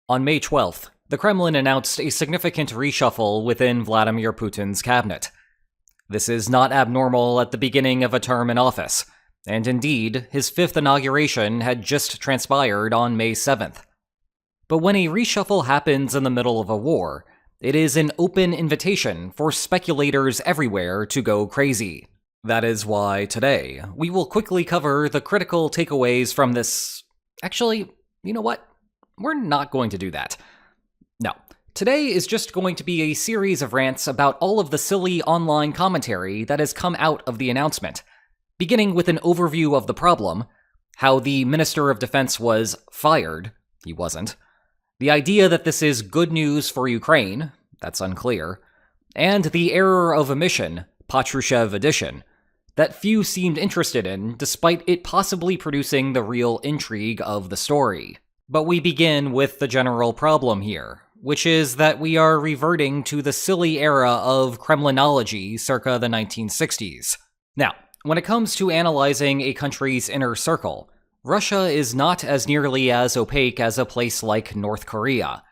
On May 12th, the Kremlin announced a significant reshuffle within Vladimir Putin's cabinet. This is not abnormal at the beginning of a term in office, and indeed, his fifth inauguration had just transpired on May 7th. But when a reshuffle happens in the middle of a war, it is an open invitation for speculators everywhere to go crazy. That is why today, we will quickly cover the critical takeaways from this. Actually, you know what? We're not going to do that. No. Today is just going to be a series of rants about all of the silly online commentary that has come out of the announcement, beginning with an overview of the problem, how the Minister of Defense was fired, he wasn't, the idea that this is good news for Ukraine, that's unclear, and the error of omission, Patrushev edition, that few seemed interested in despite it possibly producing the real intrigue of the story. But we begin with the general problem here, which is that we are reverting to the silly era of Kremlinology circa the 1960s. Now, when it comes to analyzing a country's inner circle, Russia is not as nearly as opaque as a place like North Korea.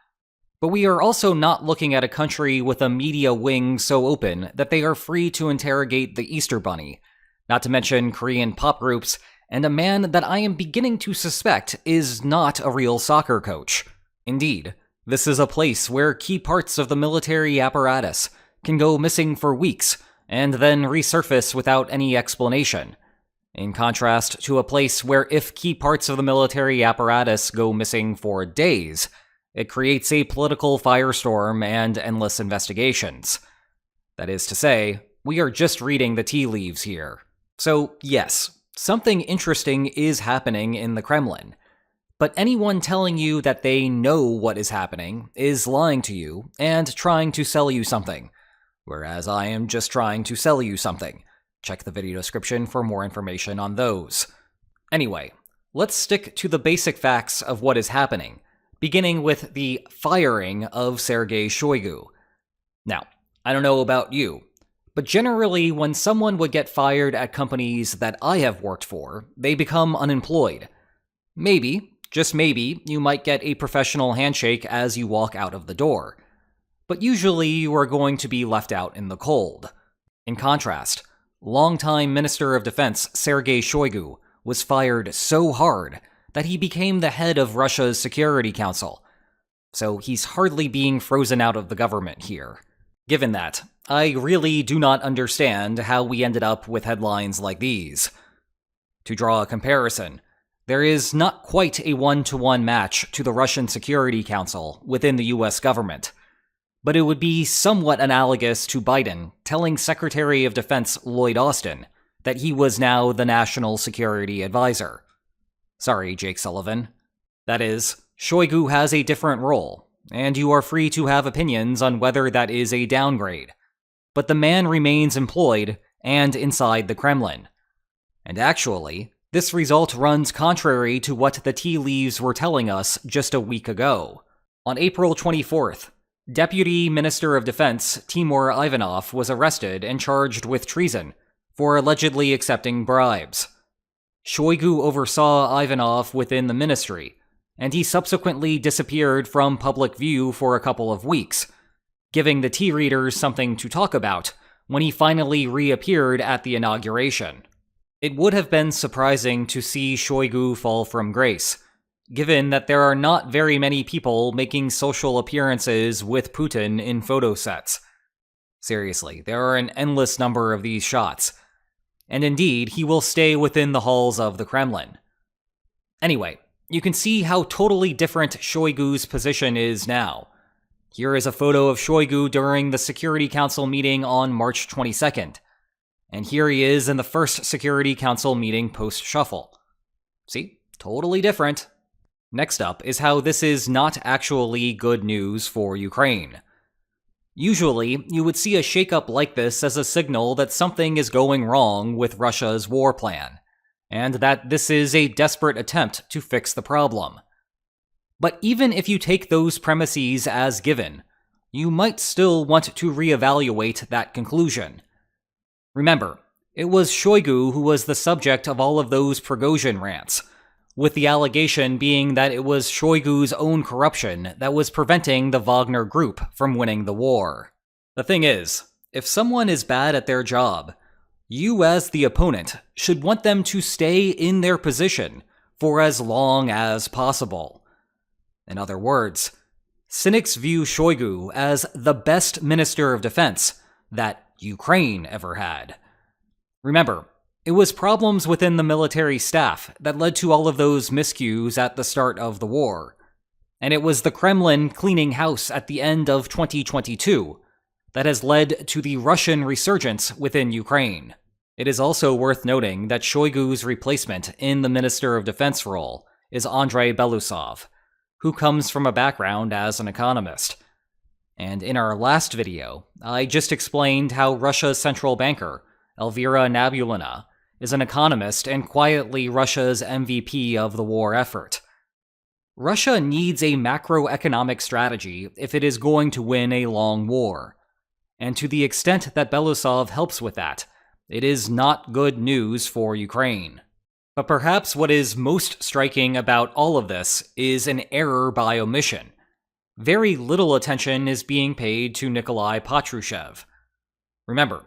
But we are also not looking at a country with a media wing so open that they are free to interrogate the Easter Bunny, not to mention Korean pop groups, and a man that I am beginning to suspect is not a real soccer coach. Indeed, this is a place where key parts of the military apparatus can go missing for weeks and then resurface without any explanation. In contrast to a place where if key parts of the military apparatus go missing for days, it creates a political firestorm and endless investigations. That is to say, we are just reading the tea leaves here. So yes, something interesting is happening in the Kremlin. But anyone telling you that they know what is happening is lying to you and trying to sell you something. Whereas I am just trying to sell you something. Check the video description for more information on those. Anyway, let's stick to the basic facts of what is happening, beginning with the firing of Sergei Shoigu. Now, I don't know about you, but generally when someone would get fired at companies that I have worked for, they become unemployed. Maybe, just maybe, you might get a professional handshake as you walk out of the door. But usually you are going to be left out in the cold. In contrast, longtime Minister of Defense Sergei Shoigu was fired so hard that he became the head of Russia's Security Council. So he's hardly being frozen out of the government here. Given that, I really do not understand how we ended up with headlines like these. To draw a comparison, there is not quite a one-to-one match to the Russian Security Council within the US government, but it would be somewhat analogous to Biden telling Secretary of Defense Lloyd Austin that he was now the National Security Advisor. Sorry, Jake Sullivan. That is, Shoigu has a different role, and you are free to have opinions on whether that is a downgrade. But the man remains employed and inside the Kremlin. And actually, this result runs contrary to what the tea leaves were telling us just a week ago. On April 24th, Deputy Minister of Defense Timur Ivanov was arrested and charged with treason for allegedly accepting bribes. Shoigu oversaw Ivanov within the ministry, and he subsequently disappeared from public view for a couple of weeks, giving the tea readers something to talk about when he finally reappeared at the inauguration. It would have been surprising to see Shoigu fall from grace, given that there are not very many people making social appearances with Putin in photo sets. Seriously, there are an endless number of these shots. And indeed, he will stay within the halls of the Kremlin. Anyway, you can see how totally different Shoigu's position is now. Here is a photo of Shoigu during the Security Council meeting on March 22nd. And here he is in the first Security Council meeting post-shuffle. See? Totally different. Next up is how this is not actually good news for Ukraine. Usually, you would see a shakeup like this as a signal that something is going wrong with Russia's war plan, and that this is a desperate attempt to fix the problem. But even if you take those premises as given, you might still want to reevaluate that conclusion. Remember, it was Shoigu who was the subject of all of those Prigozhin rants, with the allegation being that it was Shoigu's own corruption that was preventing the Wagner Group from winning the war. The thing is, if someone is bad at their job, you as the opponent should want them to stay in their position for as long as possible. In other words, cynics view Shoigu as the best minister of defense that Ukraine ever had. Remember, it was problems within the military staff that led to all of those miscues at the start of the war. And it was the Kremlin cleaning house at the end of 2022 that has led to the Russian resurgence within Ukraine. It is also worth noting that Shoigu's replacement in the Minister of Defense role is Andrei Belousov, who comes from a background as an economist. And in our last video, I just explained how Russia's central banker, Elvira Nabiullina, is an economist and quietly Russia's MVP of the war effort. Russia needs a macroeconomic strategy if it is going to win a long war. And to the extent that Belousov helps with that, it is not good news for Ukraine. But perhaps what is most striking about all of this is an error by omission. Very little attention is being paid to Nikolai Patrushev. Remember,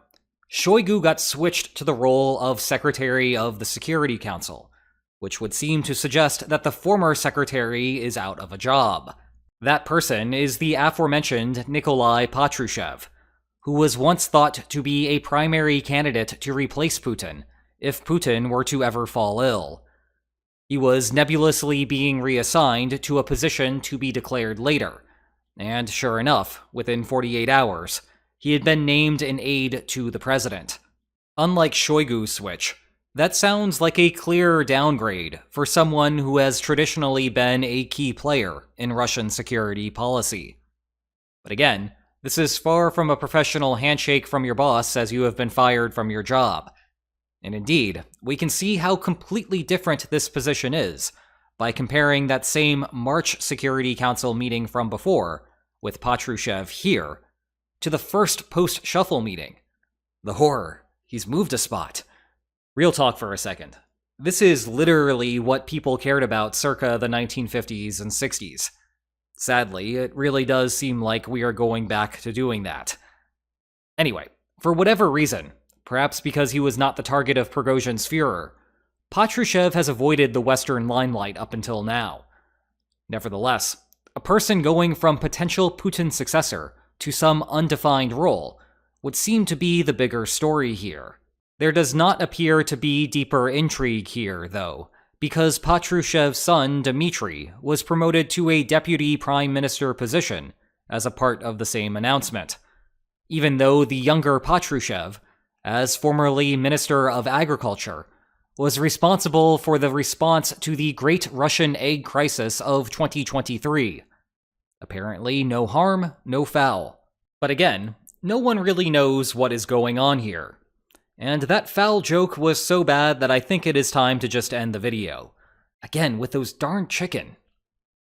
Shoigu got switched to the role of Secretary of the Security Council, which would seem to suggest that the former secretary is out of a job. That person is the aforementioned Nikolai Patrushev, who was once thought to be a primary candidate to replace Putin if Putin were to ever fall ill. He was nebulously being reassigned to a position to be declared later, and sure enough, within 48 hours, he had been named an aide to the president. Unlike Shoigu's switch, that sounds like a clear downgrade for someone who has traditionally been a key player in Russian security policy. But again, this is far from a professional handshake from your boss as you have been fired from your job. And indeed, we can see how completely different this position is by comparing that same March Security Council meeting from before, with Patrushev here, to the first post-shuffle meeting. The horror, he's moved a spot. Real talk for a second. This is literally what people cared about circa the 1950s and 60s. Sadly, it really does seem like we are going back to doing that. Anyway, for whatever reason, perhaps because he was not the target of Prigozhin's Führer, Patrushev has avoided the Western limelight up until now. Nevertheless, a person going from potential Putin successor to some undefined role would seem to be the bigger story here. There does not appear to be deeper intrigue here, though, because Patrushev's son, Dmitry, was promoted to a deputy prime minister position as a part of the same announcement, even though the younger Patrushev, as formerly Minister of Agriculture, was responsible for the response to the Great Russian Egg Crisis of 2023. Apparently, no harm, no foul. But again, no one really knows what is going on here. And that foul joke was so bad that I think it is time to just end the video. Again, with those darn chicken.